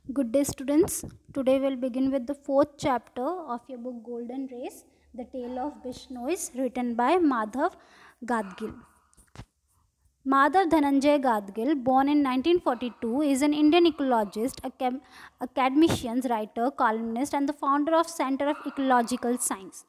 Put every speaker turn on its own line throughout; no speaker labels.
Good day, students. Today we'll begin with the fourth chapter of your book Golden Race, The Tale of Bishnois, written by Madhav Gadgil. Madhav Dhananjay Gadgil, born in 1942, is an Indian ecologist, academician, writer, columnist, and the founder of Center of Ecological Science.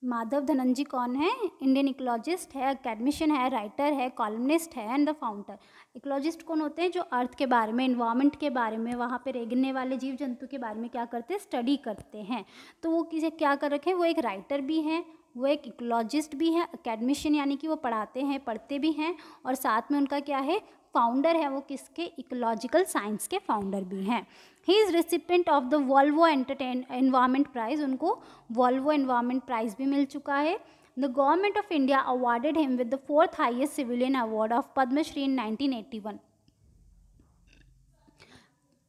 Madhav Dhananjay कौन है? Indian ecologist है, academician है, writer है, columnist है and the founder. Ecologist कौन होते हैं? जो अर्थ के बारे में, इन्वायरमेंट के बारे में, वहाँ पे रहने वाले जीव जंतु के बारे में क्या करते हैं? स्टडी करते हैं. तो वो किसे क्या कर रखे हैं? वो एक राइटर भी हैं, वो एक इकोलॉजिस्ट भी हैं, अकेडमिशियन यानी कि वो पढ़ाते हैं, पढ़ते भी हैं, और साथ में उनका क्या है? फाउंडर है. वो किसके? इकोलॉजिकल साइंस के फाउंडर भी हैं. He is recipient of the Volvo environment prize. उनको वॉल्वो एनवायरमेंट प्राइज़ भी मिल चुका है. The government of India awarded him with the 4th highest civilian award of Padma Shri in 1981.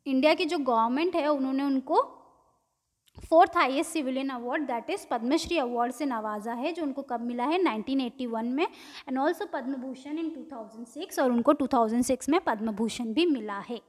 India की जो गवर्नमेंट है उन्होंने उनको 4th highest civilian award that is Padma Shri award से नवाजा है, जो उनको कब मिला है? 1981 में. एंड ऑल्सो पद्म भूषण इन 2006, और उनको 2006 में पद्म भूषण भी मिला है.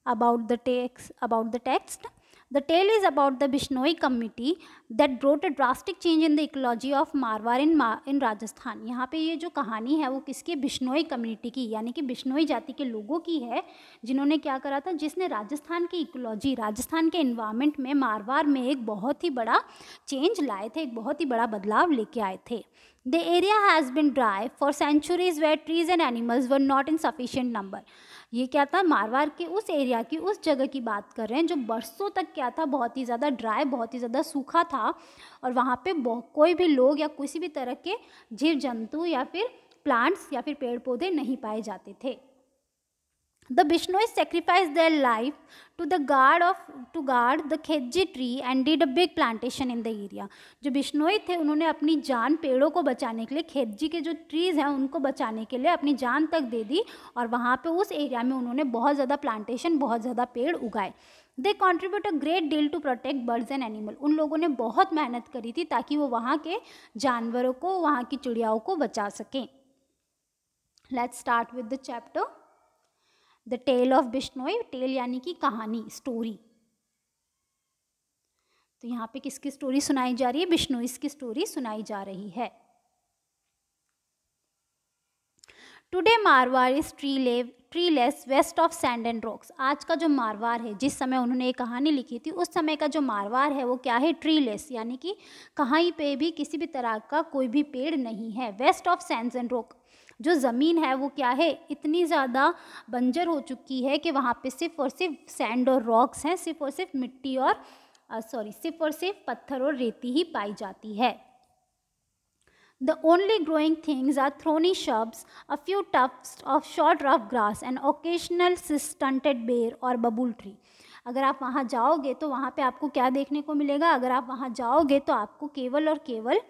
About the text, the tale is about the Bishnoi community that brought a drastic change in the ecology of Marwar in Rajasthan. यहाँ पे ये जो कहानी है वो किसकी? बिश्नोई कम्युनिटी की, यानी कि बिश्नोई जाति के लोगों की है, जिन्होंने क्या करा था? जिसने राजस्थान की इकोलॉजी, राजस्थान के इन्वायरमेंट में, मारवार में एक बहुत ही बड़ा चेंज लाए थे, एक बहुत ही बड़ा बदलाव लेके आए थे. The area has been dry for centuries where trees and animals were not in sufficient number. ये क्या था? मारवाड़ के उस एरिया की, उस जगह की बात कर रहे हैं जो बरसों तक क्या था? बहुत ही ज़्यादा ड्राई, बहुत ही ज़्यादा सूखा था, और वहाँ पे कोई भी लोग या किसी भी तरह के जीव जंतु या फिर प्लांट्स या फिर पेड़ पौधे नहीं पाए जाते थे. The Bishnois sacrificed their life to guard the खेजी tree and did a big plantation in the area. जो बिश्नोई थे उन्होंने अपनी जान पेड़ों को बचाने के लिए, खेजी के जो ट्रीज़ हैं उनको बचाने के लिए अपनी जान तक दे दी, और वहाँ पे उस एरिया में उन्होंने बहुत ज़्यादा प्लांटेशन, बहुत ज़्यादा पेड़ उगाए. They contribute a great deal to protect birds and animal. उन लोगों ने बहुत मेहनत करी थी ताकि वो वहाँ के जानवरों को, वहाँ की चिड़ियाओं को बचा सकें. Let's start with the chapter the tale of Bishnoi. Tale यानी कि कहानी, स्टोरी. तो यहाँ पे किसकी स्टोरी सुनाई जा रही है? बिश्नोइस की स्टोरी सुनाई जा रही है. Today Marwar is treeless waste of sand and rocks. आज का जो मारवाड़ है, जिस समय उन्होंने ये कहानी लिखी थी, उस समय का जो मारवाड़ है वो क्या है? ट्रीलेस, यानी कि कहीं पे भी किसी भी तरह का कोई भी पेड़ नहीं है. Waste of sand and rock, जो ज़मीन है वो क्या है? इतनी ज़्यादा बंजर हो चुकी है कि वहाँ पे सिर्फ और सिर्फ सैंड और रॉक्स हैं, सिर्फ और सिर्फ मिट्टी और सिर्फ और सिर्फ पत्थर और रेती ही पाई जाती है. The only growing things are thorny shrubs, a few tufts of short rough grass, and occasional stunted bear or babul tree. अगर आप वहाँ जाओगे तो वहाँ पे आपको क्या देखने को मिलेगा? अगर आप वहाँ जाओगे तो आपको केवल और केवल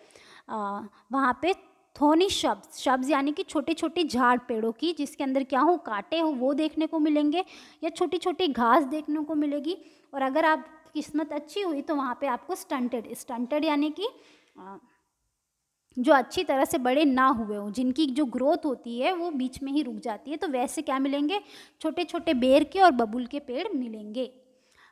वहाँ पे थोनी शब्द यानी कि छोटे छोटे झाड़ पेड़ों की, जिसके अंदर क्या हो? कांटे हो, वो देखने को मिलेंगे, या छोटी छोटी घास देखने को मिलेगी. और अगर आप किस्मत अच्छी हुई तो वहाँ पे आपको स्टंटेड यानी कि जो अच्छी तरह से बड़े ना हुए हो, जिनकी जो ग्रोथ होती है वो बीच में ही रुक जाती है, तो वैसे क्या मिलेंगे? छोटे छोटे बेर के और बबूल के पेड़ मिलेंगे.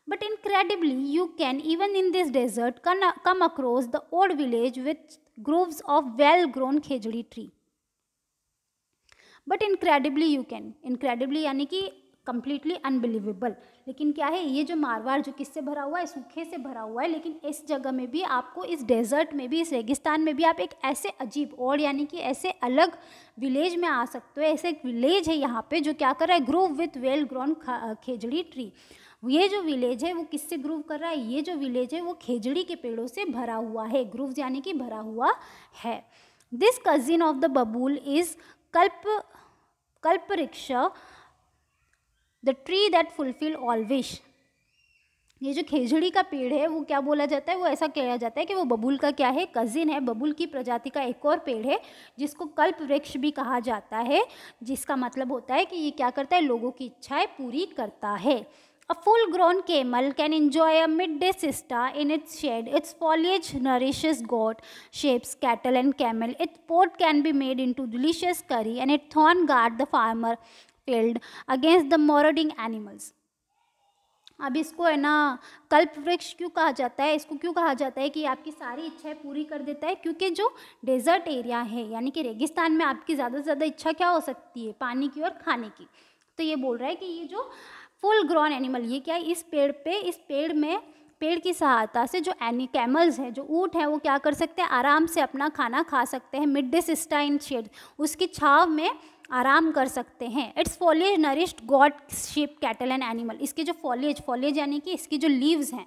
But incredibly, you can even in this desert come across the old village with groves of well-grown khejdi tree. But incredibly you can, incredibly यानी कि completely unbelievable. लेकिन क्या है? ये जो मारवाड़ जो किससे भरा हुआ है? सूखे से भरा हुआ है. लेकिन इस जगह में भी आपको, इस डेजर्ट में भी, इस रेगिस्तान में भी आप एक ऐसे अजीब और यानी कि ऐसे अलग विलेज में आ सकते हो. ऐसे एक विलेज है यहाँ पे जो क्या कर रहा है? Grove with well grown khejri tree. ये जो विलेज है वो किससे ग्रूव कर रहा है? ये जो विलेज है वो खेजड़ी के पेड़ों से भरा हुआ है. ग्रूव यानी कि भरा हुआ है. दिस कजिन ऑफ द बबूल is Kalpavriksha, the tree that fulfil all wish. ये जो खेजड़ी का पेड़ है वो क्या बोला जाता है? वो ऐसा कहा जाता है कि वो बबूल का क्या है? कजिन है. बबूल की प्रजाति का एक और पेड़ है जिसको कल्प वृक्ष भी कहा जाता है, जिसका मतलब होता है कि ये क्या करता है? लोगों की इच्छाएं पूरी करता है. A full-grown camel can enjoy a midday siesta in its shade. Its foliage nourishes goat, sheep, cattle, and camel. Its pot can be made into delicious curry, and its thorn guard the killed against the marauding animals. अब इसको है ना कल्प वृक्ष क्यों कहा जाता है, इसको क्यों कहा जाता है कि आपकी सारी इच्छाएं पूरी कर देता है? क्योंकि जो डेजर्ट एरिया है यानी कि रेगिस्तान में आपकी ज़्यादा से ज़्यादा इच्छा क्या हो सकती है? पानी की और खाने की। तो ये बोल रहा है कि ये जो फुल ग्रोन एनिमल, ये क्या है, इस पेड़ में पेड़ की सहायता से जो कैमल्स हैं, जो ऊँट हैं, वो क्या कर सकते हैं? आराम से अपना खाना खा सकते हैं। मिड डे सिस्टा इन शेड, उसकी छाव में आराम कर सकते हैं। It's फॉलेज nourished God sheep cattle and animal. इसके जो फॉलेज यानी कि इसकी जो लीव्स हैं,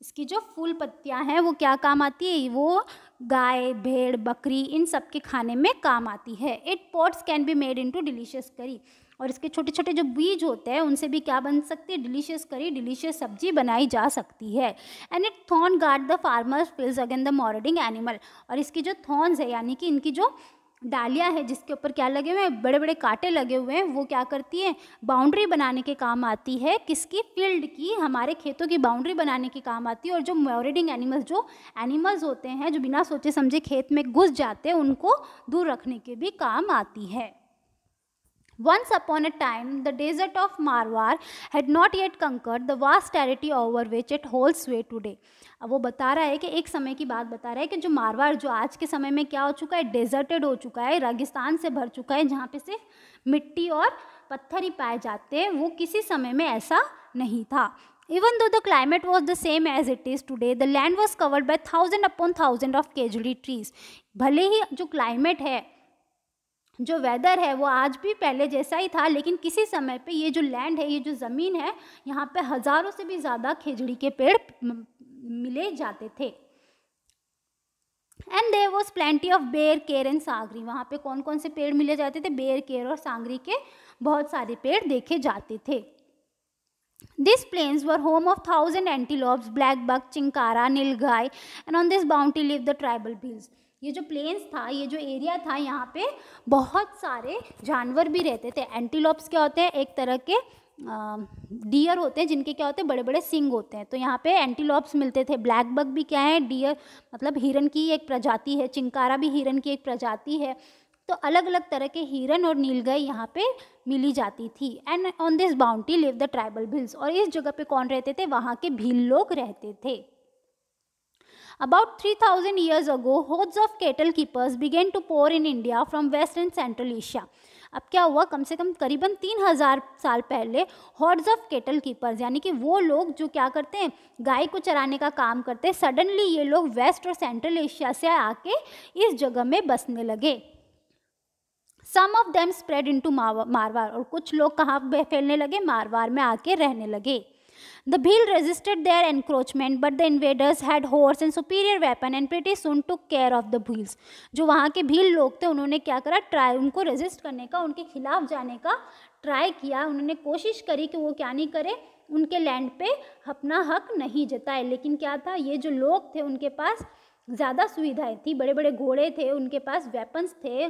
इसकी जो फूल पत्तियां हैं, वो क्या काम आती है? वो गाय, भेड़, बकरी इन सब के खाने में काम आती है। It pots can be made into delicious करी, और इसके छोटे छोटे जो बीज होते हैं उनसे भी क्या बन सकती है? डिलीशियस करी, डिलीशियस सब्जी बनाई जा सकती है। And it thorn guard the farmers fields against the marauding animal, और इसकी जो थॉर्न्स है यानी कि इनकी जो डालियाँ है जिसके ऊपर क्या लगे हुए हैं? बड़े बड़े कांटे लगे हुए हैं, वो क्या करती है? बाउंड्री बनाने के काम आती है। किसकी? फील्ड की, हमारे खेतों की बाउंड्री बनाने के काम आती है। और जो मॉरडिंग एनिमल्स, जो एनिमल्स होते हैं जो बिना सोचे समझे खेत में घुस जाते हैं, उनको दूर रखने के भी काम आती है। Once upon a time, the desert of Marwar had not yet conquered the vast territory over which it holds sway today. अब वो बता रहा है कि एक समय की बात बता रहा है कि जो मारवाड़, जो आज के समय में क्या हो चुका है? डेजर्टेड हो चुका है, रेगिस्तान से भर चुका है, जहाँ पे सिर्फ मिट्टी और पत्थर ही पाए जाते हैं। वो किसी समय में ऐसा नहीं था। Even though the climate was the same as it is today, the land was covered by thousand upon thousand of casualty trees. भले ही जो क्लाइमेट है, जो वेदर है, वो आज भी पहले जैसा ही था, लेकिन किसी समय पे ये जो लैंड है, ये जो ज़मीन है, यहाँ पे हज़ारों से भी ज़्यादा खेजड़ी के पेड़ मिले जाते थे। And there was plenty of ber, ker and सांगरी। वहाँ पे कौन कौन से पेड़ मिले जाते थे? बेर, केर और सांगरी के बहुत सारे पेड़ देखे जाते थे। These plains were home of 1,000 antelopes, black buck, chinkara, nilgai, and on this bounty lived the tribal bhils. ये जो प्लेन्स था, ये जो एरिया था, यहाँ पे बहुत सारे जानवर भी रहते थे। एंटीलोप्स क्या होते हैं? एक तरह के डियर होते हैं जिनके क्या होते हैं? बड़े बड़े सिंग होते हैं। तो यहाँ पे एंटीलोप्स मिलते थे। ब्लैक बक भी क्या है? डियर मतलब हिरन की एक प्रजाति है। चिंकारा भी हिरन की एक प्रजाति है। तो अलग अलग तरह के हिरन और नीलगाय यहाँ पे मिली जाती थी। And on this bounty live the tribal Bhils, और इस जगह पे कौन रहते थे? वहाँ के भील लोग रहते थे। About 3,000 years ago, hordes of cattle keepers began to pour in India from West and Central Asia. अब क्या हुआ? कम से कम करीबन 3,000 साल पहले हॉर्ड्स ऑफ केटल कीपर्स, यानी कि वो लोग जो क्या करते हैं? गाय को चराने का काम करते हैं। सडनली ये लोग वेस्ट और सेंट्रल एशिया से आके इस जगह में बसने लगे। Some of them spread into Marwar, और कुछ लोग कहाँ फैलने लगे? मारवाड़ में आके रहने लगे। The Bhil resisted their encroachment, but the invaders had horse and superior weapon and pretty soon took care of the Bhils. जो वहाँ के भील लोग थे, उन्होंने क्या करा? उनको रेजिस्ट करने का, उनके खिलाफ जाने का ट्राई किया। उन्होंने कोशिश करी कि वो क्या नहीं करे, उनके लैंड पे अपना हक नहीं जताए। लेकिन क्या था? ये जो लोग थे उनके पास ज़्यादा सुविधाएं थी, बड़े बड़े घोड़े थे, उनके पास वेपन्स थे,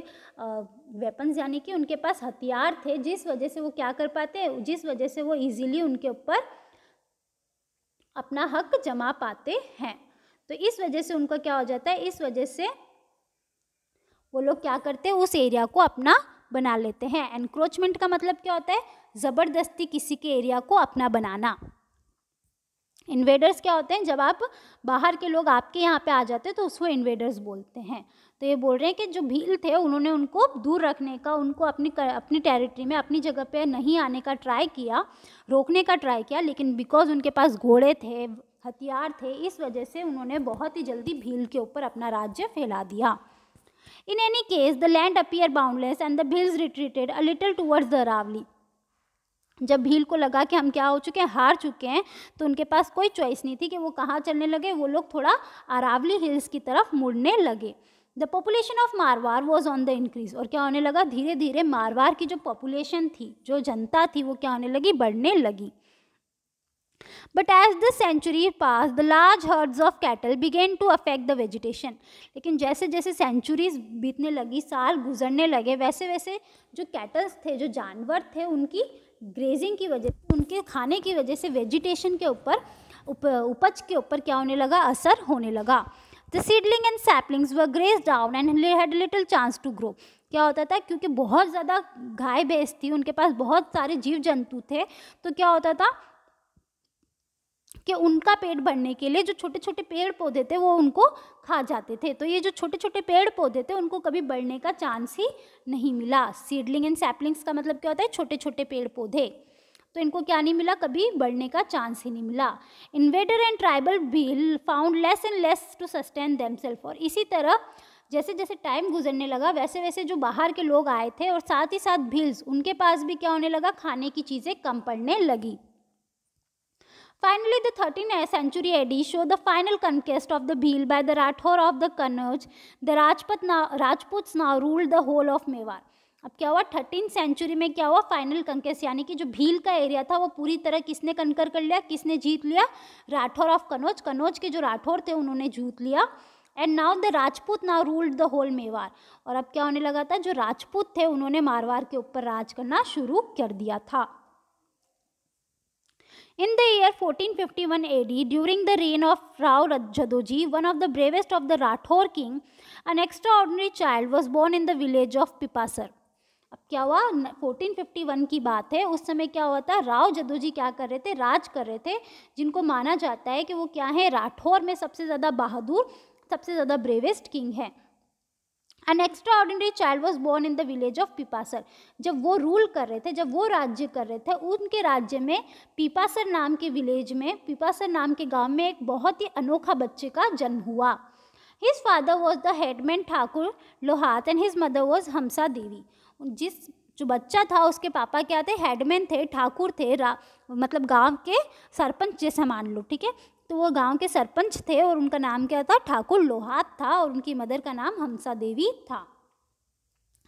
वेपन्स यानी कि उनके पास हथियार थे, जिस वजह से वो क्या कर पाते, जिस वजह से वो ईजिली उनके ऊपर अपना हक जमा पाते हैं। तो इस वजह से उनका क्या हो जाता है? इस वजह से वो लोग क्या करते हैं? उस एरिया को अपना बना लेते हैं। एनक्रोचमेंट का मतलब क्या होता है? ज़बरदस्ती किसी के एरिया को अपना बनाना। इन्वेडर्स क्या होते हैं? जब आप बाहर के लोग आपके यहाँ पे आ जाते हैं तो उसको इन्वेडर्स बोलते हैं। तो ये बोल रहे हैं कि जो भील थे उन्होंने उनको दूर रखने का, उनको अपनी टेरिटरी में, अपनी जगह पे नहीं आने का ट्राई किया, रोकने का ट्राई किया, लेकिन बिकॉज उनके पास घोड़े थे, हथियार थे, इस वजह से उन्होंने बहुत ही जल्दी भील के ऊपर अपना राज्य फैला दिया। In any case the land appear boundless and the Bhils retreated a little towards the Aravalli. जब भील को लगा कि हम क्या हो चुके हैं? हार चुके हैं, तो उनके पास कोई चॉइस नहीं थी कि वो कहाँ चलने लगे। वो लोग थोड़ा अरावली हिल्स की तरफ मुड़ने लगे। The population of Marwar was on the increase, और क्या होने लगा? धीरे धीरे मारवाड़ की जो पॉपुलेशन थी, जो जनता थी, वो क्या होने लगी? बढ़ने लगी। But as the century pass the large herds of cattle began to affect the vegetation. लेकिन जैसे जैसे सेंचुरीज बीतने लगी, साल गुजरने लगे, वैसे वैसे जो कैटल्स थे, जो जानवर थे, उनकी ग्रेजिंग की वजह से, उनके खाने की वजह से वेजिटेशन के ऊपर, उपज के ऊपर क्या होने लगा? असर होने लगा। The seedling and saplings were graze down and had little chance to grow. क्या होता था, क्योंकि बहुत ज़्यादा गाय भैंस थी, उनके पास बहुत सारे जीव जंतु थे, तो क्या होता था कि उनका पेट भरने के लिए जो छोटे छोटे पेड़ पौधे थे वो उनको खा जाते थे। तो ये जो छोटे छोटे पेड़ पौधे थे उनको कभी बढ़ने का चांस ही नहीं मिला। सीडलिंग एंड सैपलिंग्स का मतलब क्या होता है, छोटे छोटे पेड़ पौधे। तो इनको क्या नहीं मिला, कभी बढ़ने का चांस ही नहीं मिला। Invader and tribal Bhil found less and less to sustain themself. और इसी तरह जैसे जैसे टाइम गुजरने लगा वैसे वैसे जो बाहर के लोग आए थे और साथ ही साथ भील्स, उनके पास भी क्या होने लगा, खाने की चीज़ें कम पड़ने लगी। Finally, the 13th century AD showed the final conquest of the Bhil by the Rathor of the Kannauj. The Rajputs now ruled the whole of Mewar. अब क्या हुआ, 13th सेंचुरी में क्या हुआ, फाइनल कंकेस्ट, यानी कि जो भील का एरिया था वो पूरी तरह किसने कंकर कर लिया, किसने जीत लिया, राठौर ऑफ कनौज। कनौज के जो राठौर थे उन्होंने जीत लिया। And now the Rajput now ruled the whole Mewar. और अब क्या होने लगा था, जो राजपूत थे उन्होंने मारवाड़ के ऊपर राज करना शुरू कर दिया था। In the year 1451 AD, during the reign of Rao Jadoji, one of the bravest of the Rathor king, an extraordinary child was born in the village of Pipasar. अब क्या हुआ, 1451 की बात है। उस समय क्या हुआ था, राव जदोजी क्या कर रहे थे, राज कर रहे थे, जिनको माना जाता है कि वो क्या है, राठौर में सबसे ज़्यादा बहादुर, सबसे ज़्यादा ब्रेवेस्ट किंग है। An extraordinary child was born in the village of Pipasar. जब वो रूल कर रहे थे, जब वो राज्य कर रहे थे, उनके राज्य में पीपासर नाम के विलेज में, पीपासर नाम के गांव में एक बहुत ही अनोखा बच्चे का जन्म हुआ। His father was the headman Thakur लोहात and his mother was हमसा देवी। जो बच्चा था उसके पापा क्या थे, हेडमैन थे, ठाकुर थे, मतलब गांव के सरपंच जैसा मान लो, ठीक है। तो वो गांव के सरपंच थे और उनका नाम क्या था, ठाकुर लोहात था, और उनकी मदर का नाम हमसा देवी था।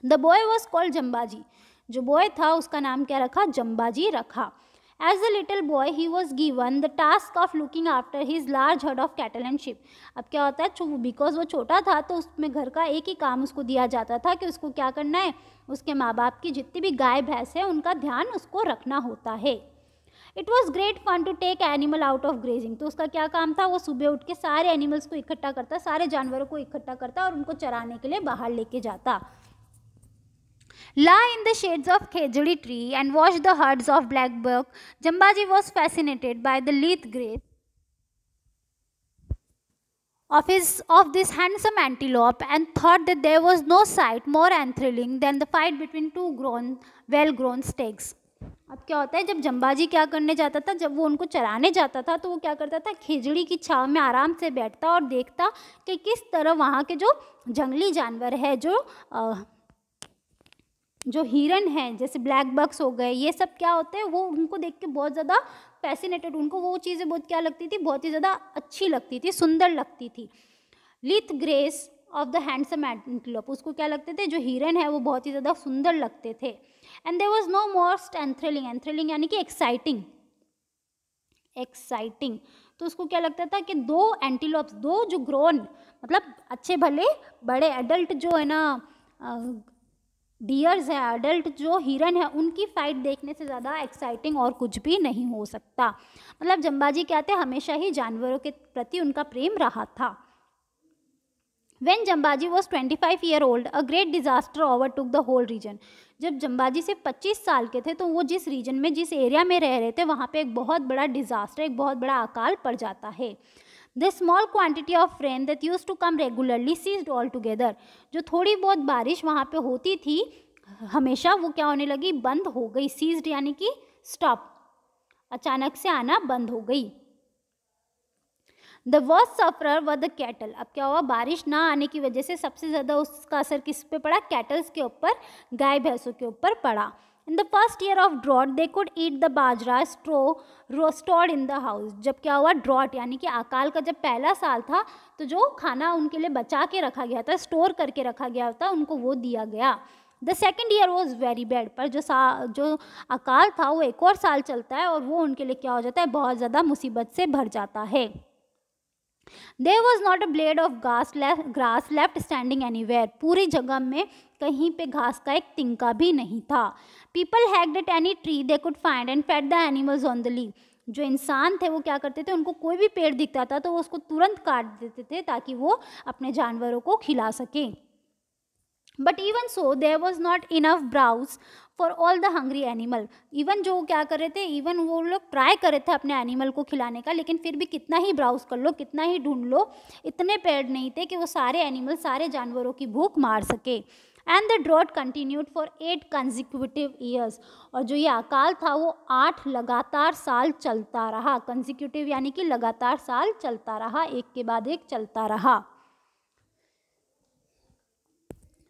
The boy was called Jambaji. जो बॉय था उसका नाम क्या रखा, जम्बाजी रखा। As a little boy he was given the task of looking after his large herd of cattle and sheep. अब क्या होता है, बिकॉज वो छोटा था तो उसमें घर का एक ही काम उसको दिया जाता था कि उसको क्या करना है, उसके माँ बाप की जितनी भी गाय भैंस है उनका ध्यान उसको रखना होता है। It was great fun to take animal out of grazing. तो उसका क्या काम था, वो सुबह उठ के सारे एनिमल्स को इकट्ठा करता, सारे जानवरों को इकट्ठा करता और उनको चराने के लिए बाहर लेके जाता। Lie in the shades of khejuri tree and watch the herds of black buck. Jambaji was fascinated by the lithe grace of this handsome antelope and thought that there was no sight more enthralling than the fight between two well-grown stags. अब क्या होता है, जब जम्बाजी क्या करने जाता था, जब वो उनको चराने जाता था तो वो क्या करता था, खेजड़ी की छांव में आराम से बैठता और देखता कि किस तरह वहाँ के जो जंगली जानवर है, जो हिरन हैं, जैसे ब्लैक बक्स हो गए, ये सब क्या होते हैं, वो उनको देख के बहुत ज़्यादा फैसिनेटेड, उनको वो चीज़ें बहुत क्या लगती थी, बहुत ही ज़्यादा अच्छी लगती थी, सुंदर लगती थी। Lithe grace of the handsome antelope, उसको क्या लगते थे, जो हिरन है वो बहुत ही ज़्यादा सुंदर लगते थे। And there was no most enthralling, enthralling यानी कि एक्साइटिंग, तो उसको क्या लगता था कि दो एंटीलोप्स, दो जो ग्रोन मतलब अच्छे भले बड़े एडल्ट जो है ना डियर्स है, एडल्ट जो हिरन है, उनकी फाइट देखने से ज़्यादा एक्साइटिंग और कुछ भी नहीं हो सकता। मतलब जम्बाजी क्या थे, हमेशा ही जानवरों के प्रति उनका प्रेम रहा था। When Jambaji was 25 year old, a great disaster overtook the whole region. जब जम्बाजी सिर्फ 25 साल के थे तो वो जिस रीजन में, जिस एरिया में रह रहे थे, वहाँ पे एक बहुत बड़ा डिजास्टर, एक बहुत बड़ा अकाल पड़ जाता है। The small quantity of rain that used to come regularly ceased altogether. जो थोड़ी बहुत बारिश वहाँ पे होती थी हमेशा, वो क्या होने लगी, बंद हो गई। सीज्ड यानी कि स्टॉप, अचानक से आना बंद हो गई। The worst sufferer were the cattle. अब क्या हुआ, बारिश ना आने की वजह से सबसे ज़्यादा उसका असर किस पे पड़ा, कैटल्स के ऊपर, गाय भैंसों के ऊपर पड़ा। In the first year of drought they could eat the bajra stored in the house. जब क्या हुआ, ड्रॉट यानी कि अकाल का जब पहला साल था तो जो खाना उनके लिए बचा के रखा गया था, स्टोर करके रखा गया था, उनको वो दिया गया। The second year was very bad. पर जो अकाल था वो एक और साल चलता है और वो उनके लिए क्या हो जाता है, बहुत ज़्यादा मुसीबत से भर जाता है। There was not a blade of grass left standing anywhere. पूरी जगह में कहीं पे घास का एक तिनका भी नहीं था। People hacked at any tree they could find and fed the animals on the leaf. जो इंसान थे वो क्या करते थे, उनको कोई भी पेड़ दिखता था तो वो उसको तुरंत काट देते थे ताकि वो अपने जानवरों को खिला सकें। But even so there was not enough browse for all the hungry animal. Even जो क्या कर रहे थे, इवन वो लोग ट्राई कर रहे थे अपने एनिमल को खिलाने का, लेकिन फिर भी कितना ही ब्राउज कर लो, कितना ही ढूंढ लो, इतने पेड़ नहीं थे कि वो सारे एनिमल, सारे जानवरों की भूख मार सके। And the drought continued for 8 consecutive years. और जो ये अकाल था वो 8 लगातार साल चलता रहा। कंजिक्यूटिव यानी कि लगातार साल चलता रहा, एक के बाद एक चलता रहा।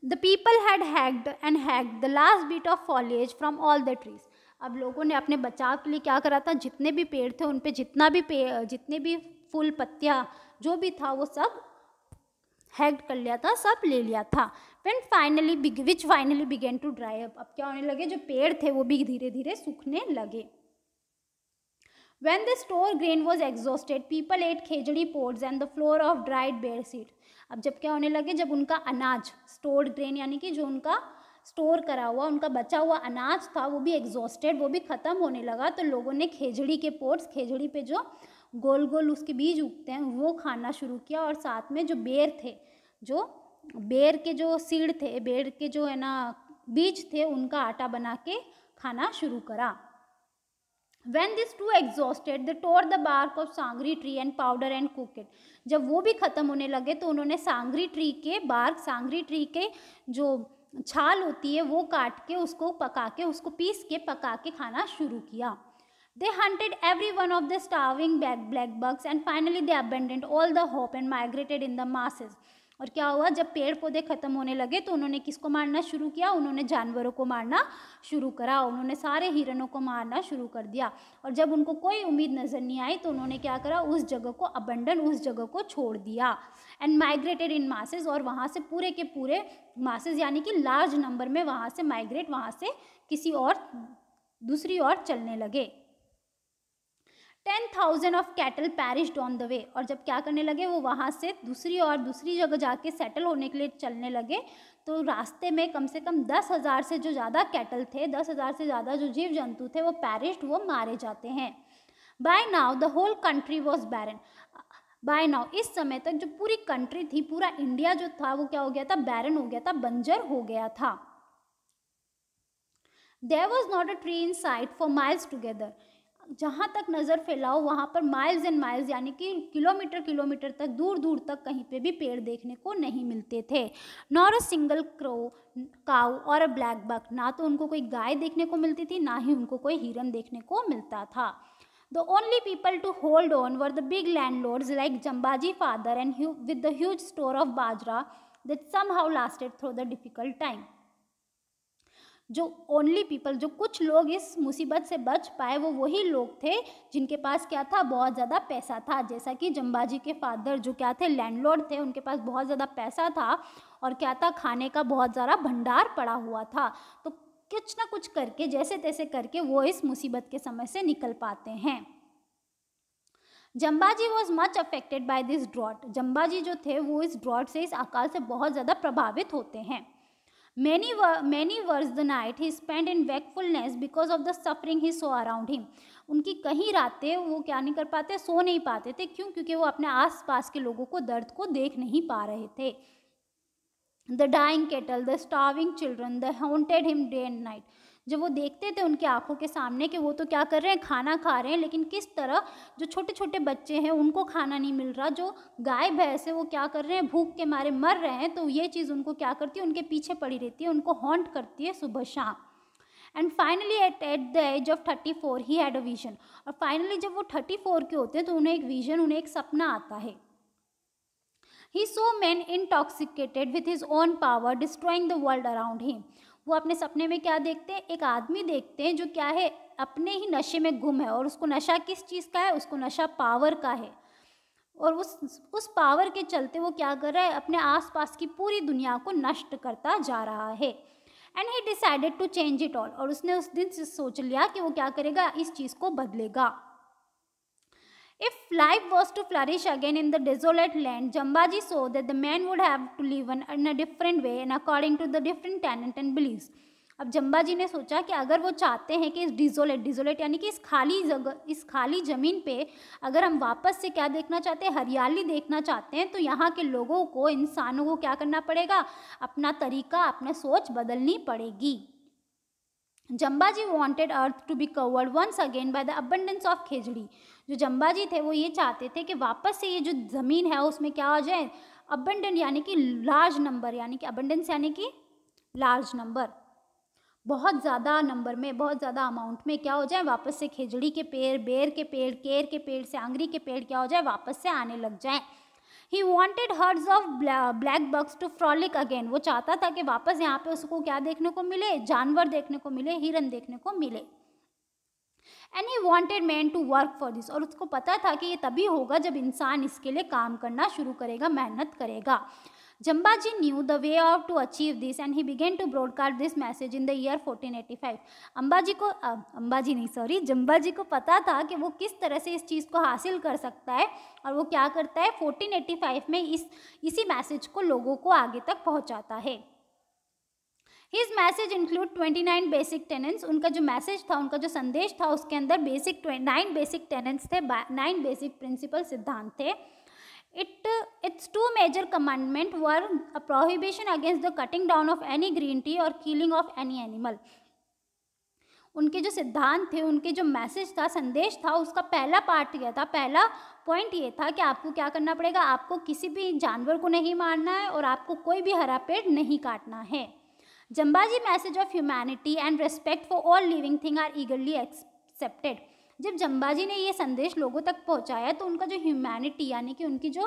The people had hacked the last bit of foliage from all the trees. अब लोगों ने अपने बचाव के लिए क्या करा था, जितने भी पेड़ थे उन पे जितने भी फूल पत्तियाँ जो भी था वो सब हैक्ड कर लिया था, सब ले लिया था। which finally began to dry up। अब क्या होने लगे, जो पेड़ थे वो भी धीरे धीरे सूखने लगे। When the store grain was exhausted, people ate khejdi pods and the floor of dried bear seed। अब जब क्या होने लगे, जब उनका अनाज स्टोर्ड ग्रेन यानी कि जो उनका स्टोर करा हुआ, उनका बचा हुआ अनाज था वो भी एग्जॉस्टेड, वो भी ख़त्म होने लगा, तो लोगों ने खेजड़ी के पोड्स, खेजड़ी पे जो गोल गोल उसके बीज उगते हैं वो खाना शुरू किया। और साथ में जो बेर थे, जो बेर के जो सीड थे, बेर के जो है ना बीज थे, उनका आटा बना के खाना शुरू करा। When these two exhausted, they tore the bark of sangri tree and powder and cooked it। जब वो भी ख़त्म होने लगे तो उन्होंने सांगरी ट्री के बार्क, सांगरी ट्री के जो छाल होती है वो काट के उसको पका के, उसको पीस के पका के खाना शुरू किया। They hunted every one of the starving black bugs and finally they abandoned all the hope and migrated in the masses। और क्या हुआ, जब पेड़ पौधे ख़त्म होने लगे तो उन्होंने किसको मारना शुरू किया, उन्होंने जानवरों को मारना शुरू करा। उन्होंने सारे हिरणों को मारना शुरू कर दिया। और जब उनको कोई उम्मीद नज़र नहीं आई तो उन्होंने क्या करा, उस जगह को अबंडन, उस जगह को छोड़ दिया। एंड माइग्रेटेड इन मासेस, और वहाँ से पूरे के पूरे मासेस यानी कि लार्ज नंबर में वहाँ से माइग्रेट, वहाँ से किसी और दूसरी ओर चलने लगे। 10,000 of cattle perished on the way. और जब क्या करने लगे, वो वहाँ से दूसरी जगह जाके सेटल होने के लिए चलने लगे, तो रास्ते में कम से कम 10,000 से जो ज़्यादा कैटल थे, 10,000 से ज़्यादा जो जीव जंतु थे वो पैरिश्ड, वो मारे जाते हैं। By now the whole country was barren. By now, इस समय तक जो पूरी कंट्री थी, पूरा इंडिया जो था वो क्या हो गया था, बैरन हो गया था, बंजर हो गया था। There was not a tree in sight for miles together. जहाँ तक नज़र फैलाओ वहाँ पर माइल्स एंड माइल्स यानी कि किलोमीटर तक, दूर दूर तक कहीं पे भी पेड़ देखने को नहीं मिलते थे। नॉर अ सिंगल काऊ और अ ब्लैक बक। ना तो उनको कोई गाय देखने को मिलती थी, ना ही उनको कोई हिरन देखने को मिलता था। The only people to hold on were the big landlords like Jambaji father and with the huge store of bajra that somehow lasted through the difficult time. जो ओनली पीपल, जो कुछ लोग इस मुसीबत से बच पाए, वो वही लोग थे जिनके पास क्या था, बहुत ज़्यादा पैसा था। जैसा कि जम्बाजी के फादर जो क्या थे, लैंडलॉर्ड थे, उनके पास बहुत ज़्यादा पैसा था और क्या था, खाने का बहुत ज़्यादा भंडार पड़ा हुआ था। तो कुछ ना कुछ करके, जैसे तैसे करके वो इस मुसीबत के समय से निकल पाते हैं। Jambaji was much affected by this drought. Jambaji जो थे वो इस ड्रॉट से, इस अकाल से बहुत ज़्यादा प्रभावित होते हैं। Many was the night he spent in wakefulness because of the suffering he saw around him। उनकी कहीं रातें वो क्या नहीं कर पाते, सो नहीं पाते थे। क्यों? क्योंकि वो अपने आसपास के लोगों को, दर्द को देख नहीं पा रहे थे। The dying cattle, the starving children, they haunted him day and night। जब वो देखते थे उनकी आंखों के सामने कि वो तो क्या कर रहे हैं, खाना खा रहे हैं, लेकिन किस तरह जो छोटे छोटे बच्चे हैं उनको खाना नहीं मिल रहा, जो गाय भैंस है वो क्या कर रहे हैं, भूख के मारे मर रहे हैं, तो ये चीज़ उनको क्या करती है, उनके पीछे पड़ी रहती है, उनको हॉन्ट करती है सुबह शाम। And finally at the age of 34 he had a vision. और फाइनली जब वो 34 के होते हैं तो उन्हें एक विजन, उन्हें एक सपना आता है। He saw men intoxicated with his own power, destroying the world around him। वो अपने सपने में क्या देखते हैं, एक आदमी देखते हैं जो क्या है, अपने ही नशे में गुम है। और उसको नशा किस चीज़ का है, उसको नशा पावर का है। और उस पावर के चलते वो क्या कर रहा है, अपने आसपास की पूरी दुनिया को नष्ट करता जा रहा है। And he decided to change it all. और उसने उस दिन से सोच लिया कि वो क्या करेगा, इस चीज़ को बदलेगा। If life was to flourish again in the desolate land, Jambaji saw that the man would have to live in a different way and according to the different tenets and beliefs। अब जम्बाजी ने सोचा कि अगर वो चाहते हैं कि इस डिजोलेट यानी कि इस खाली ज़मीन पे अगर हम वापस से क्या देखना चाहते हैं, हरियाली देखना चाहते हैं, तो यहाँ के लोगों को, इंसानों को क्या करना पड़ेगा, अपना तरीका, अपना सोच बदलनी पड़ेगी। Jambaji wanted earth to be covered once again by the abundance of khejri. जो जम्बाजी थे वो ये चाहते थे कि वापस से ये जो ज़मीन है उसमें क्या हो जाए, अबंडेंट यानी कि लार्ज नंबर, यानी कि अबंडेंस यानी कि लार्ज नंबर, बहुत ज़्यादा नंबर में, बहुत ज़्यादा अमाउंट में क्या हो जाए, वापस से खेजड़ी के पेड़, बेर के पेड़, केर के पेड़ से आंगरी के पेड़ क्या हो जाए, वापस से आने लग जाए। He wanted herds of black bucks to frolic again. वो चाहता था कि वापस यहाँ पे उसको क्या देखने को मिले, जानवर देखने को मिले, हिरन देखने को मिले। And he wanted man to work for this. और उसको पता था कि ये तभी होगा जब इंसान इसके लिए काम करना शुरू करेगा, मेहनत करेगा। Jambaji knew the way out to achieve this and he began to broadcast this message in the year 1485. Jambaji को पता था कि वो किस तरह से इस चीज़ को हासिल कर सकता है, और वो क्या करता है, 1485 में इसी मैसेज को लोगों को आगे तक पहुंचाता है। His message include 29 basic tenants. उनका जो मैसेज था, उनका जो संदेश था, उसके अंदर 9 बेसिक टेनेंट्स थे, 9 बेसिक प्रिंसिपल सिद्धांत थे। Its 2 major commandments were a prohibition against the cutting down of any green tree or killing of any animal. उनके जो सिद्धांत थे, उनके जो मैसेज था, संदेश था, उसका पहला पार्ट यह था, पहला पॉइंट ये था कि आपको क्या करना पड़ेगा, आपको किसी भी जानवर को नहीं मारना है और आपको कोई भी हरा पेड़ नहीं काटना है। Jambaji message of humanity and respect for all living thing are eagerly accepted. जब जम्बाजी ने ये संदेश लोगों तक पहुंचाया तो उनका जो ह्यूमैनिटी यानी कि उनकी जो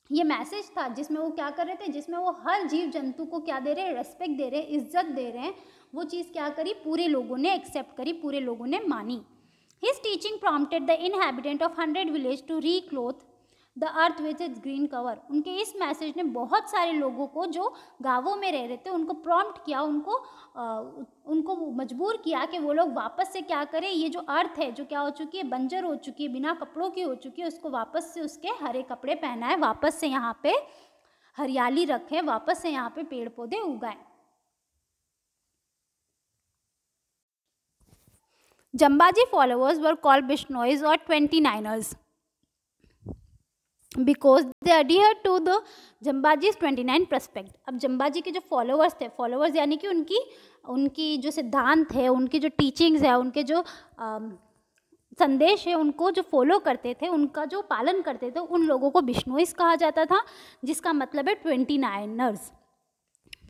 ये मैसेज था, जिसमें वो क्या कर रहे थे, जिसमें वो हर जीव जंतु को क्या दे रहे हैं, रेस्पेक्ट दे रहे हैं, इज्जत दे रहे हैं, वो चीज़ क्या करी, पूरे लोगों ने एक्सेप्ट करी, पूरे लोगों ने मानी। His teaching prompted the inhabitant of 100 village to reclothe the earth with its green cover. उनके इस मैसेज ने बहुत सारे लोगों को जो गांवों में रह रहे थे उनको प्रॉम्प्ट किया, उनको मजबूर किया कि वो लोग वापस से क्या करें, ये जो अर्थ है जो क्या हो चुकी है, बंजर हो चुकी है, बिना कपड़ों की हो चुकी है, उसको वापस से उसके हरे कपड़े पहनाएं, वापस से यहाँ पे हरियाली रखें, वापस से यहाँ पे पेड़ पौधे उगाएं। Jambaji followers were called Bishnois और 29ers because they adhere to the Jambaji's 29 precepts. अब जम्बाजी के जो फॉलोअर्स थे, फॉलोअर्स यानी कि उनकी जो सिद्धांत है, उनकी जो टीचिंग्स है, उनके जो संदेश है, उनको जो फॉलो करते थे, उनका जो पालन करते थे, उन लोगों को बिश्नोईज कहा जाता था, जिसका मतलब है 29ers।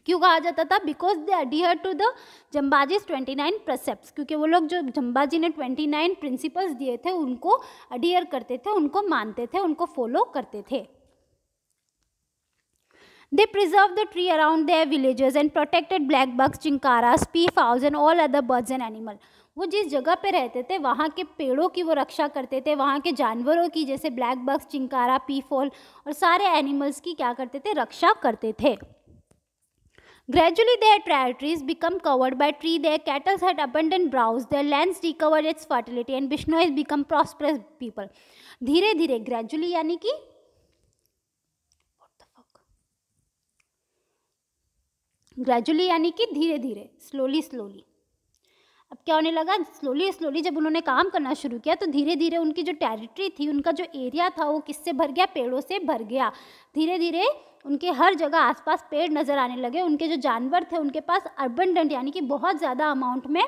क्यों कहा जाता था? Because they adhere to the Jambaji's 29 precepts, क्योंकि वो लोग जो जम्बाजी ने 29 प्रिंसिपल्स दिए थे उनको अडियर करते थे, उनको मानते थे, उनको फॉलो करते थे। They preserve the tree around their villages and protected black bucks, chinkaras, pea fowls and all other birds and animal. वो जिस जगह पे रहते थे वहाँ के पेड़ों की वो रक्षा करते थे, वहाँ के जानवरों की जैसे black bugs, chinkara, P fall और सारे एनिमल्स की क्या करते थे, रक्षा करते थे। Gradually their territories become covered by tree, their cattle had abundant browse, their lands recovered its fertility and Bishnois become prosperous people. धीरे धीरे, gradually यानी कि ग्रेजुअली यानी कि धीरे धीरे, स्लोली स्लोली। अब क्या होने लगा, स्लोली स्लोली जब उन्होंने काम करना शुरू किया तो धीरे धीरे उनकी जो टेरिटरी थी, उनका जो एरिया था वो किससे भर गया, पेड़ों से भर गया। धीरे धीरे उनके हर जगह आसपास पेड़ नज़र आने लगे, उनके जो जानवर थे उनके पास अबंडेंट यानी कि बहुत ज़्यादा अमाउंट में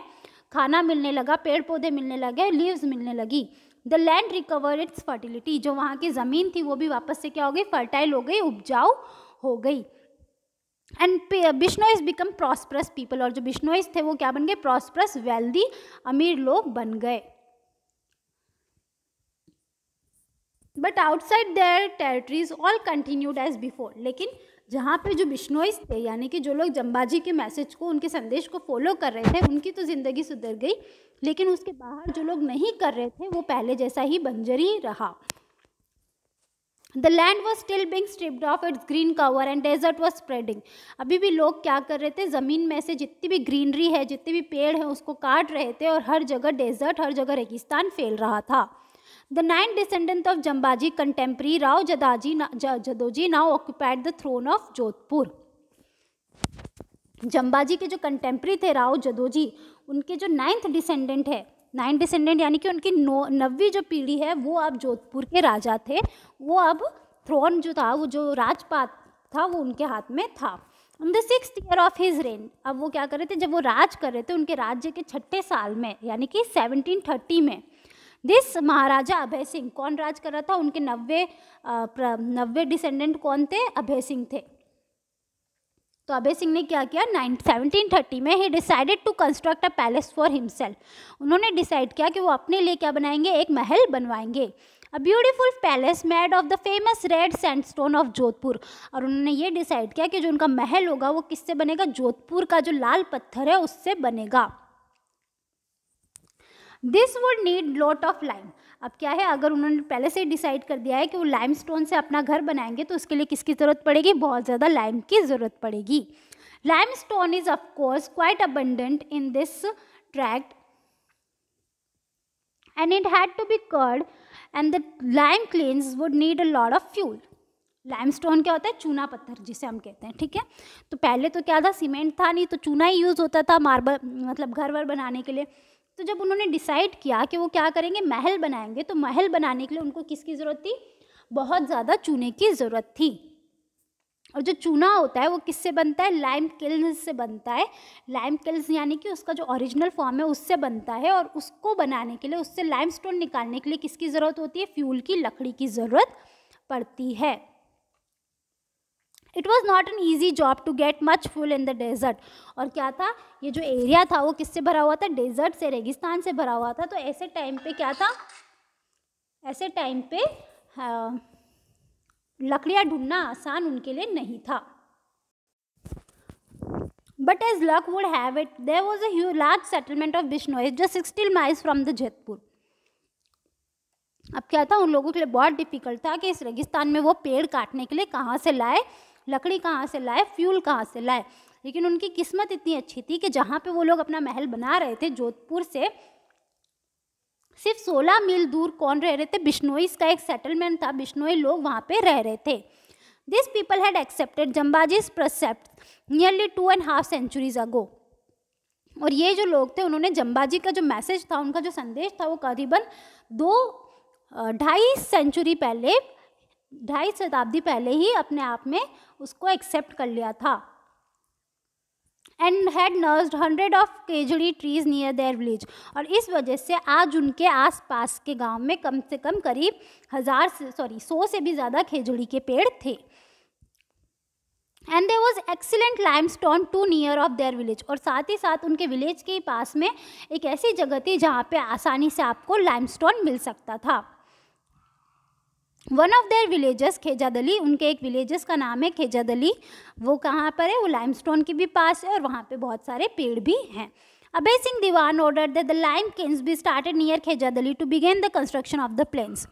खाना मिलने लगा, पेड़ पौधे मिलने लगे, लीव्स मिलने लगी। The land recover it's fertility, जो वहाँ की ज़मीन थी वो भी वापस से क्या हो गई, फर्टाइल हो गई, उपजाऊ हो गई। एंड बिश्नोईज बिकम प्रॉस्परस पीपल, और जो बिश्नोईज थे वो क्या बन गए, प्रॉस्परस, वेल्दी, अमीर लोग बन गए। But outside their territories all continued as before, लेकिन जहाँ पे जो बिश्नोईज थे यानी कि जो लोग जम्बाजी के मैसेज को, उनके संदेश को फॉलो कर रहे थे, उनकी तो ज़िंदगी सुधर गई, लेकिन उसके बाहर जो लोग नहीं कर रहे थे वो पहले जैसा ही बंजर ही रहा। The land was still being stripped of its green cover and desert was spreading. अभी भी लोग क्या कर रहे थे, ज़मीन में से जितनी भी ग्रीनरी है, जितने भी पेड़ हैं उसको काट रहे थे और हर जगह डेजर्ट, हर जगह रेगिस्तान फैल रहा था। The 9 descendants of Jambaji contemporary Rao Jadoji now occupied the throne of Jodhpur. जंबाजी के जो कंटेम्प्रेरी थे राव जदोजी, उनके जो 9th डिसेंडेंट है, 9 डिसेंडेंट यानी कि उनकी 9वीं जो पीढ़ी है वो अब जोधपुर के राजा थे, वो अब थ्रोन जो था, वो जो राजपाट था वो उनके हाथ में था। In the 6th year of his rain, अब वो क्या कर रहे थे, जब वो राज कर रहे थे उनके राज्य के 6ठे साल में यानी कि 1730 में, दिस महाराजा अभय सिंह, कौन राज कर रहा था, उनके 90 डिसेंडेंट कौन थे, अभय सिंह थे। तो अभय सिंह ने क्या किया, 1730 में ही decided to construct a palace for himself, उन्होंने डिसाइड किया कि वो अपने लिए क्या बनाएंगे, एक महल बनवाएंगे। A beautiful palace made of the famous red sandstone of Jodhpur, और उन्होंने ये डिसाइड किया कि जो उनका महल होगा वो किससे बनेगा, जोधपुर का जो लाल पत्थर है उससे बनेगा। This would need lot of lime, अब क्या है, अगर उन्होंने पहले से ही डिसाइड कर दिया है कि वो लाइमस्टोन से अपना घर बनाएंगे तो उसके लिए किसकी ज़रूरत पड़ेगी, बहुत ज़्यादा लाइम की ज़रूरत पड़ेगी। Limestone is of course quite abundant in this tract and it had to be quarried and the lime kilns would need a lot of fuel. Limestone क्या होता है, चूना पत्थर जिसे हम कहते हैं, ठीक है। तो पहले तो क्या था, सीमेंट था नहीं, तो चूना ही यूज़ होता था मार्बल मतलब घर वर बनाने के लिए। तो जब उन्होंने डिसाइड किया कि वो क्या करेंगे, महल बनाएंगे, तो महल बनाने के लिए उनको किसकी ज़रूरत थी, बहुत ज़्यादा चूने की ज़रूरत थी। और जो चूना होता है वो किससे बनता है, लाइम किल्स से बनता है। लाइम किल्स यानी कि उसका जो ओरिजिनल फॉर्म है उससे बनता है, और उसको बनाने के लिए, उससे लाइमस्टोन निकालने के लिए किसकी ज़रूरत होती है, फ्यूल की, लकड़ी की ज़रूरत पड़ती है। It was not an easy job to get much fuel in the desert, और क्या था, ये जो एरिया था वो किससे भरा हुआ था, डेजर्ट से, रेगिस्तान से भरा हुआ था। तो ऐसे टाइम पे क्या था, ऐसे टाइम पे लकड़ियाँ ढूंढना आसान उनके लिए नहीं था। But as luck would have it there was a large settlement of Bishnoi just 60 miles from the Jodhpur. अब क्या था, उन लोगों के लिए बहुत डिफिकल्ट था कि इस रेगिस्तान में वो पेड़ काटने के लिए कहाँ से लाए, लकड़ी कहाँ से लाए, फ्यूल कहाँ से लाए। लेकिन उनकी किस्मत इतनी अच्छी थी कि जहाँ पे वो लोग अपना महल बना रहे थे, जोधपुर से सिर्फ 16 मील दूर कौन रह रहे थे, बिश्नोईस का एक सेटलमेंट था, बिश्नोई लोग वहाँ पे रह रहे थे। This people had accepted Jambaji's precept nearly 2.5 centuries ago, और ये जो लोग थे उन्होंने जंबाजी का जो मैसेज था, उनका जो संदेश था, वो करीबन 2.5 सेंचुरी पहले, 2.5 शताब्दी पहले ही अपने आप में उसको एक्सेप्ट कर लिया था। And had nursed 100 of khejri trees near their village, और इस वजह से आज उनके आसपास के गांव में कम से कम करीब 100 से भी ज़्यादा खेजड़ी के पेड़ थे। And there was excellent limestone too near of their village, और साथ ही साथ उनके विलेज के पास में एक ऐसी जगह थी जहाँ पे आसानी से आपको लाइमस्टोन मिल सकता था। वन ऑफ देयर विलेजेस खेजादली, उनके एक विलेजेस का नाम है खेजादली, वो कहाँ पर है, वो लाइमस्टोन के भी पास है और वहाँ पे बहुत सारे पेड़ भी हैं। Abhay Singh Diwan order that the lime kilns be started near Khejarli to begin the construction of the plains.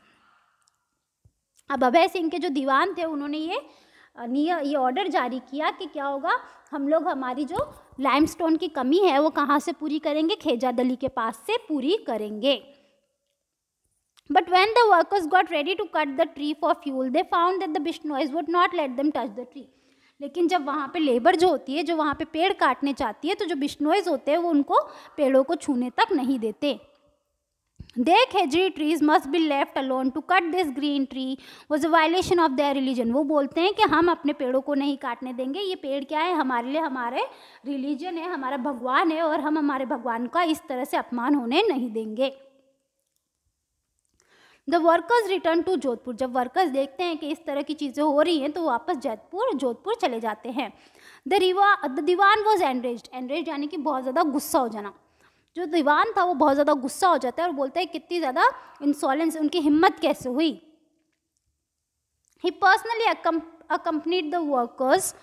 अब अभय सिंह के जो दीवान थे उन्होंने ये ऑर्डर जारी किया कि क्या होगा, हम लोग हमारी जो लाइमस्टोन की कमी है वो कहाँ से पूरी करेंगे, खेजादली के पास से पूरी करेंगे। But when the workers got ready to cut the tree for fuel, they found that the Bishnois would not let them touch the tree. लेकिन जब वहाँ पे लेबर जो होती है, जो वहाँ पे पेड़ काटने चाहती है, तो जो बिश्नोइज होते हैं वो उनको पेड़ों को छूने तक नहीं देते। Their Khejri trees must be left alone. To cut this green tree was a violation of their religion. वो बोलते हैं कि हम अपने पेड़ों को नहीं काटने देंगे, ये पेड़ क्या है, हमारे लिए हमारे रिलीजन है, हमारा भगवान है, और हम हमारे भगवान का इस तरह से अपमान होने नहीं देंगे। The workers return to Jodhpur, जब वर्कर्स देखते हैं कि इस तरह की चीज़ें हो रही हैं तो वापस जोधपुर चले जाते हैं। द दीवान वॉज एनरेज्ड यानी कि बहुत ज़्यादा गुस्सा हो जाना। जो दीवान था वो बहुत ज़्यादा गुस्सा हो जाता है और बोलता है कितनी ज़्यादा इंसॉलेंस, उनकी हिम्मत कैसे हुई। He personally accompanied the workers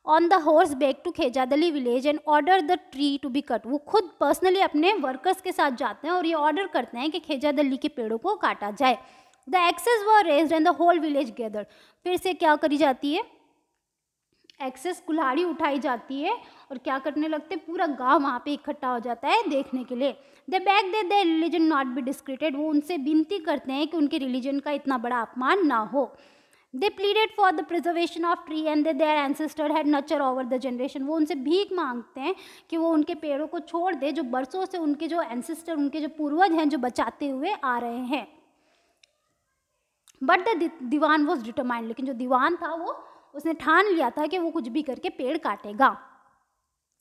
on the horseback to Khejarli village and order the tree to be cut. वो खुद पर्सनली अपने वर्कर्स के साथ जाते हैं और ये ऑर्डर करते हैं कि खेजादली के पेड़ों को काटा जाए। The axes were raised and the whole village gathered. फिर से क्या करी जाती है, एक्सेस कुल्हाड़ी उठाई जाती है और क्या करने लगते, पूरा गांव वहाँ पे इकट्ठा हो जाता है देखने के लिए। They beg that their religion not be desecrated, वो उनसे विनती करते हैं कि उनके रिलीजन का इतना बड़ा अपमान ना हो। They pleaded for the preservation of tree and their ancestor had nurture over the generation. वो उनसे भीख मांगते हैं कि वो उनके पेड़ों को छोड़ दे जो बरसों से उनके जो एंसेस्टर, उनके जो पूर्वज हैं, जो बचाते हुए आ रहे हैं। But the Dewan was determined, लेकिन जो दीवान था वो उसने ठान लिया था कि वो कुछ भी करके पेड़ काटेगा।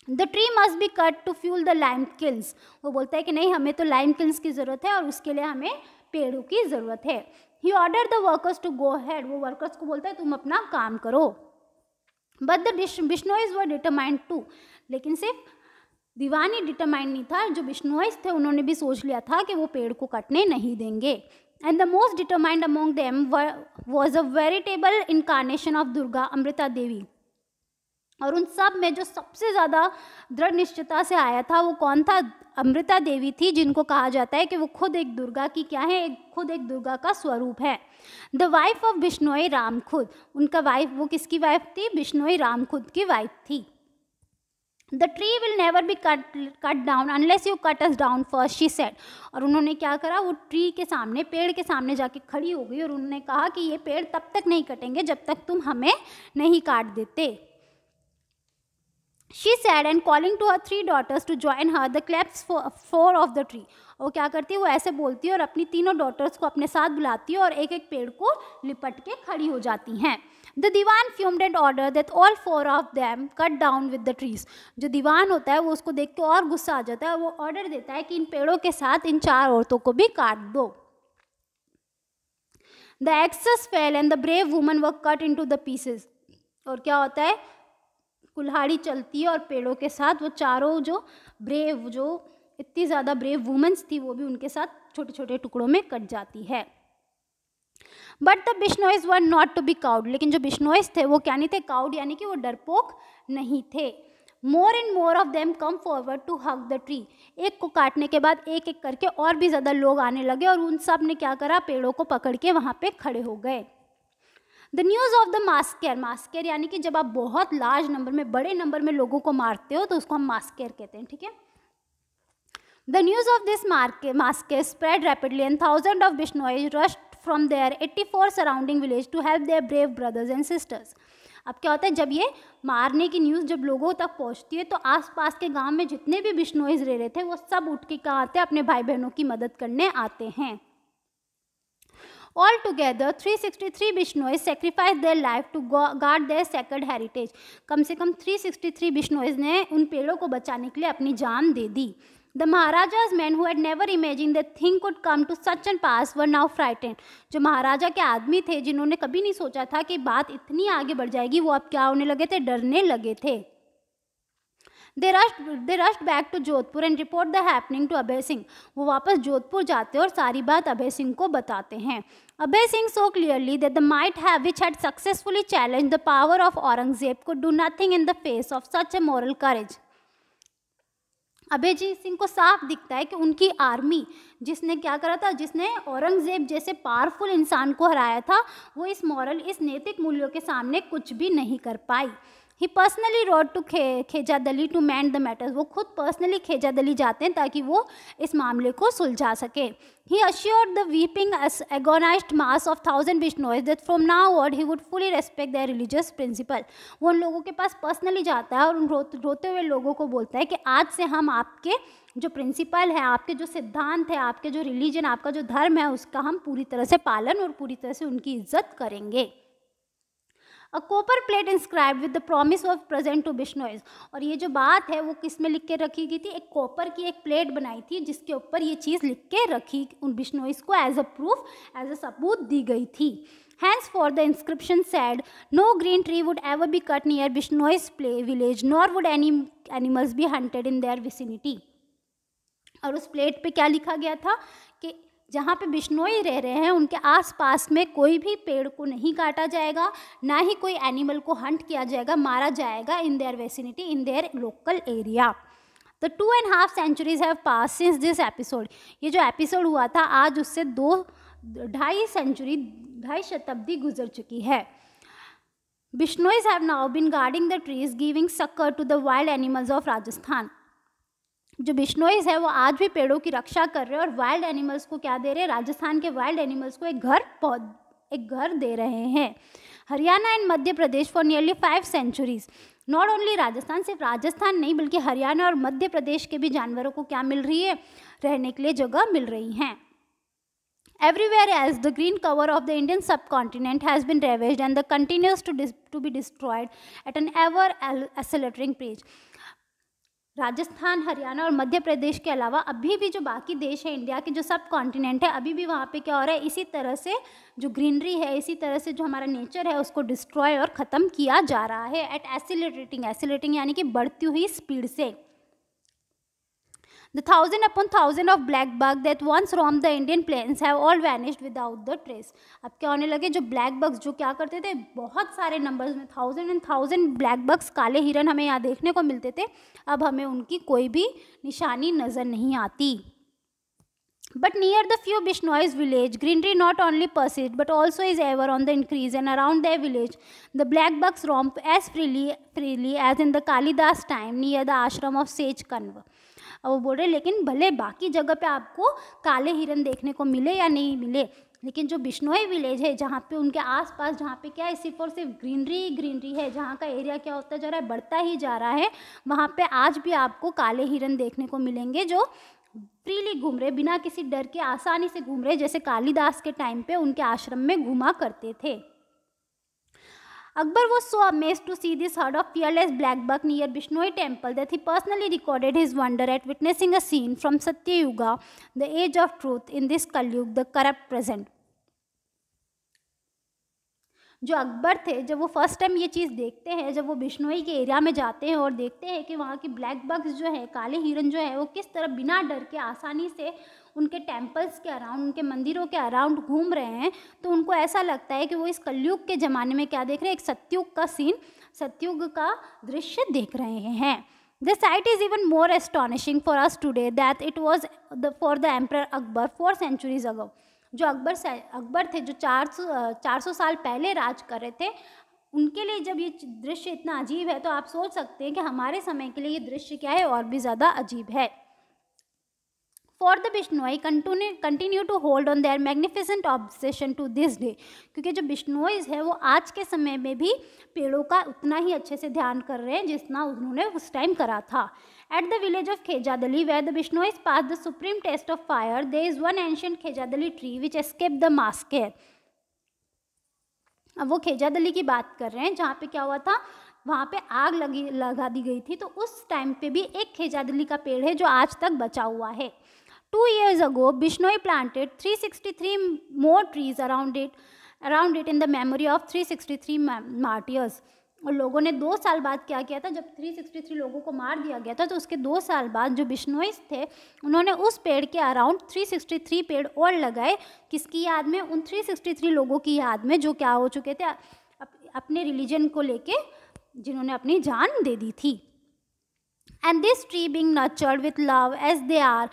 The tree must be cut to fuel the lime kilns. वो बोलता है कि नहीं, हमें तो लाइम किल्स की ज़रूरत है और उसके लिए हमें पेड़ों की ज़रूरत है। He order the workers to go ahead. वो वर्कर्स को बोलता है तुम अपना काम करो। But the Bishnois were determined too. लेकिन सिर्फ दीवान ही डिटरमाइंड नहीं था, जो बिश्नोइज थे उन्होंने भी सोच लिया था कि वो पेड़ को कटने नहीं देंगे। And the most determined among them was a veritable incarnation of Durga, Amrita Devi. और उन सब में जो सबसे ज़्यादा दृढ़ निश्चयता से आया था वो कौन था? अमृता देवी थी, जिनको कहा जाता है कि वो खुद एक दुर्गा की क्या है, खुद एक दुर्गा का स्वरूप है। The wife of Bishnoi Ramkhud. उनका वाइफ, वो किसकी वाइफ थी? बिश्नोई रामखुद की वाइफ थी। The tree will never be cut down unless you cut us down first, she said. और उन्होंने क्या करा, वो ट्री के सामने, पेड़ के सामने जाके खड़ी हो गई और उन्होंने कहा कि ये पेड़ तब तक नहीं कटेंगे जब तक तुम हमें नहीं काट देते। She said and calling to her 3 daughters to join her, the claps 4 of the tree. वो क्या करती है, वो ऐसे बोलती है और अपनी तीनों डॉटर्स को अपने साथ बुलाती है और एक एक पेड़ को लिपट के खड़ी हो जाती हैं। The Diwan fumed and ordered that all 4 of them cut down with the trees. जो दीवान होता है वो उसको देख के और गुस्सा आ जाता है, वो ऑर्डर देता है कि इन पेड़ों के साथ इन 4 औरतों को भी काट दो। The axes fell and the brave women were cut into the pieces. और क्या होता है, कुल्हाड़ी चलती है और पेड़ों के साथ वो चारों जो ब्रेव, जो इतनी ज़्यादा ब्रेव वुमेन्स थी, वो भी उनके साथ छोटे छोटे टुकड़ों में कट जाती है। But the Bishnois were not to be cowed. लेकिन जो बिश्नोइज थे वो क्या नहीं थे? काउड, यानी कि वो डरपोक नहीं थे। More and more of them come forward to hug the tree. एक को काटने के बाद एक एक करके और भी ज़्यादा लोग आने लगे और उन सब ने क्या करा, पेड़ों को पकड़ के वहाँ पे खड़े हो गए। The news of the massacre. Massacre यानी कि जब आप बहुत लार्ज नंबर में, बड़े नंबर में लोगों को मारते हो तो उसको हम मास्केर कहते हैं, ठीक है। The news of this massacre spread rapidly and thousand of Bishnois rushed from their 84 surrounding village to help their brave brothers and sisters. अब क्या होता है, जब ये मारने की न्यूज़ जब लोगों तक पहुंचती है तो आसपास के गांव में जितने भी बिश्नोइज रह रहे थे वो सब उठ के कहाँ आते हैं, अपने भाई बहनों की मदद करने आते हैं। Altogether, 363 Bishnois sacrificed their life to guard their sacred heritage. कम से कम 363 बिश्नोइज ने उन पेड़ों को बचाने के लिए अपनी जान दे दी। The Maharaja's men who had never imagined that thing could come to such an pass were now frightened. जो महाराजा के आदमी थे, जिन्होंने कभी नहीं सोचा था कि बात इतनी आगे बढ़ जाएगी, वो अब क्या होने लगे थे? डरने लगे थे। They rushed back to Jodhpur and report the happening to Abhay Singh. वो वापस जोधपुर जाते और सारी बात अभय सिंह को बताते हैं। Abhay Singh so clearly that the might have which had successfully challenged the power of Aurangzeb could do nothing in the face of such a moral courage. अभय जी सिंह को साफ दिखता है कि उनकी आर्मी, जिसने क्या करा था, जिसने औरंगजेब जैसे पावरफुल इंसान को हराया था, वो इस मॉरल, इस नैतिक मूल्यों के सामने कुछ भी नहीं कर पाई। He personally rode to Khejarli to mend the matters. वो खुद पर्सनली खेजादली जाते हैं ताकि वो इस मामले को सुलझा सके। He assured the weeping agonized mass of 1000 Bishnois that from now on he would fully respect their religious principle. वो उन लोगों के पास पर्सनली जाता है और उन रोते हुए लोगों को बोलता है कि आज से हम आपके जो प्रिंसिपल है, आपके जो सिद्धांत है, आपके जो रिलीजन, आपका जो धर्म है, उसका हम पूरी तरह से पालन और पूरी तरह से उनकी इज्जत करेंगे। A copper plate inscribed with the promise of present to बिश्नोइज। और ये जो बात है वो किस में लिख के रखी गई थी? एक कॉपर की एक प्लेट बनाई थी जिसके ऊपर ये चीज़ लिख के रखी उन बिश्नोइज को as a proof, as a सबूत दी गई थी। Henceforth the inscription said, no green tree would ever be cut near Bishnoi's village, nor would any animals be hunted in their vicinity. और उस प्लेट पे क्या लिखा गया था कि जहाँ पे बिश्नोई रह रहे हैं उनके आसपास में कोई भी पेड़ को नहीं काटा जाएगा, ना ही कोई एनिमल को हंट किया जाएगा, मारा जाएगा in their vicinity, in their local area. The 2.5 centuries have pass since this episode. ये जो एपिसोड हुआ था आज उससे 2.5 शताब्दी गुजर चुकी है। Bishnois have now been guarding the trees giving succour to the wild animals of Rajasthan. जो बिश्नोइज है वो आज भी पेड़ों की रक्षा कर रहे हैं और वाइल्ड एनिमल्स को क्या दे रहे हैं? राजस्थान के वाइल्ड एनिमल्स को एक घर, एक घर दे रहे हैं। Haryana and Madhya Pradesh for nearly 5 centuries. Not only Rajasthan, सिर्फ राजस्थान नहीं बल्कि हरियाणा और मध्य प्रदेश के भी जानवरों को क्या मिल रही है, रहने के लिए जगह मिल रही हैं। Everywhere else, the green cover of the Indian subcontinent has been ravaged and the continues to be destroyed at an ever accelerating pace. Rajasthan, Haryana और मध्य प्रदेश के अलावा अभी भी जो बाकी देश है इंडिया के, जो सब कॉन्टिनेंट है, अभी भी वहाँ पे क्या हो रहा है, इसी तरह से जो ग्रीनरी है, इसी तरह से जो हमारा नेचर है उसको डिस्ट्रॉय और ख़त्म किया जा रहा है एट एसिलेटिंग यानी कि बढ़ती हुई स्पीड से। The thousand upon thousand of black bugs that once roamed the Indian plains have all vanished without the trace. अब क्या होने लगे, जो ब्लैक बग्स जो क्या करते थे, बहुत सारे नंबर्स में, 1000 ब्लैक बग्स, काले हिरन हमें यहाँ देखने को मिलते थे, अब हमें उनकी कोई भी निशानी नज़र नहीं आती। But near the few Bishnoi's village, greenery not only persists but also is ever on the increase, and around their village, the black bugs romp as freely as in the Kalidas time near the ashram of Sage Kanva. अब वो बोल रहे लेकिन भले बाकी जगह पे आपको काले हिरन देखने को मिले या नहीं मिले, लेकिन जो बिश्नोई विलेज है जहाँ पे उनके आसपास, जहाँ पे क्या है, सिर्फ और सिर्फ ग्रीनरी है, जहाँ का एरिया क्या होता जा रहा है, बढ़ता ही जा रहा है, वहाँ पे आज भी आपको काले हिरन देखने को मिलेंगे जो फ्रीली घूम रहे, बिना किसी डर के आसानी से घूम रहे, जैसे कालिदास के टाइम पे उनके आश्रम में घूमा करते थे। Akbar was so amazed to see this herd of fearless black buck near Bishnoi temple that he personally recorded his wonder at witnessing a scene from Satya Yuga, the age of truth, in this Kalyug, the corrupt present. जो अकबर थे, जब वो first time ये चीज़ देखते हैं, जब वो बिश्नोई के एरिया में जाते हैं और देखते हैं कि वहाँ की ब्लैक बग्स जो है, काले हिरन जो है, वो किस तरह बिना डर के आसानी से उनके टेम्पल्स के अराउंड, उनके मंदिरों के अराउंड घूम रहे हैं, तो उनको ऐसा लगता है कि वो इस कलयुग के ज़माने में क्या देख रहे हैं, एक सत्युग का सीन, सत्युग का दृश्य देख रहे हैं। The sight is even more astonishing for us today that it was for the Emperor Akbar 4 centuries ago. जो अकबर थे, जो 400 साल पहले राज कर रहे थे, उनके लिए जब ये दृश्य इतना अजीब है, तो आप सोच सकते हैं कि हमारे समय के लिए ये दृश्य क्या है, और भी ज़्यादा अजीब है। For the Bishnoi continue to hold on their magnificent obsession to this day, क्योंकि जो बिश्नोइज है वो आज के समय में भी पेड़ों का उतना ही अच्छे से ध्यान कर रहे हैं जितना उन्होंने उस टाइम करा था। At the village of Khejadali, where the Bishnois passed the supreme test of fire, there is one ancient Khejadali tree which escaped the massacre. अब वो खेजादली की बात कर रहे हैं जहाँ पे क्या हुआ था, वहाँ पे आग लगा दी गई थी, तो उस टाइम पे भी एक खेजादली का पेड़ है जो आज तक बचा हुआ है। 2 years ago, Bishnoi planted 363 more trees around it in the memory of 363 martyrs. और लोगों ने 2 साल बाद क्या किया था, जब 363 लोगों को मार दिया गया था, तो उसके 2 साल बाद जो बिश्नोइस थे उन्होंने उस पेड़ के अराउंड 363 पेड़ और लगाए, किसकी याद में, उन 363 लोगों की याद में जो क्या हो चुके थे, अपने रिलीजन को लेके जिन्होंने अपनी जान दे दी थी। And this tree being nurtured with love as they are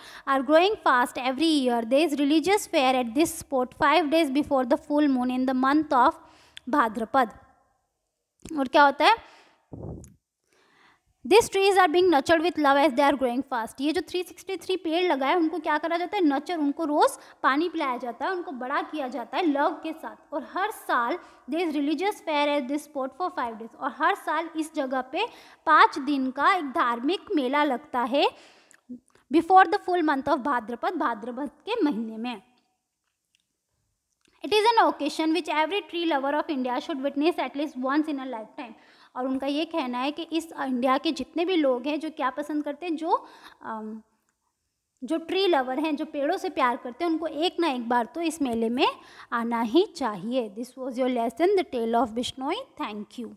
growing fast every year. There is religious fair at this spot 5 days before the full moon in the month of Bhadrapad. और क्या होता है, These trees are being nurtured with love as they are growing fast. ये जो 363 पेड़ लगाए उनको क्या करा जाता है, नर्चर, उनको रोज़ पानी पिलाया जाता है, उनको बड़ा किया जाता है लव के साथ। और हर साल there is religious fair at this spot for 5 days, और हर साल इस जगह पे 5 दिन का एक धार्मिक मेला लगता है before the full month of Bhadrapad के महीने में। It is an occasion which every tree lover of India should witness at least once in a lifetime. और उनका ये कहना है कि इस इंडिया के जितने भी लोग हैं जो क्या पसंद करते हैं, जो ट्री लवर हैं, जो पेड़ों से प्यार करते हैं, उनको एक ना एक बार तो इस मेले में आना ही चाहिए। This was your lesson, the tale of Bishnoi. Thank you.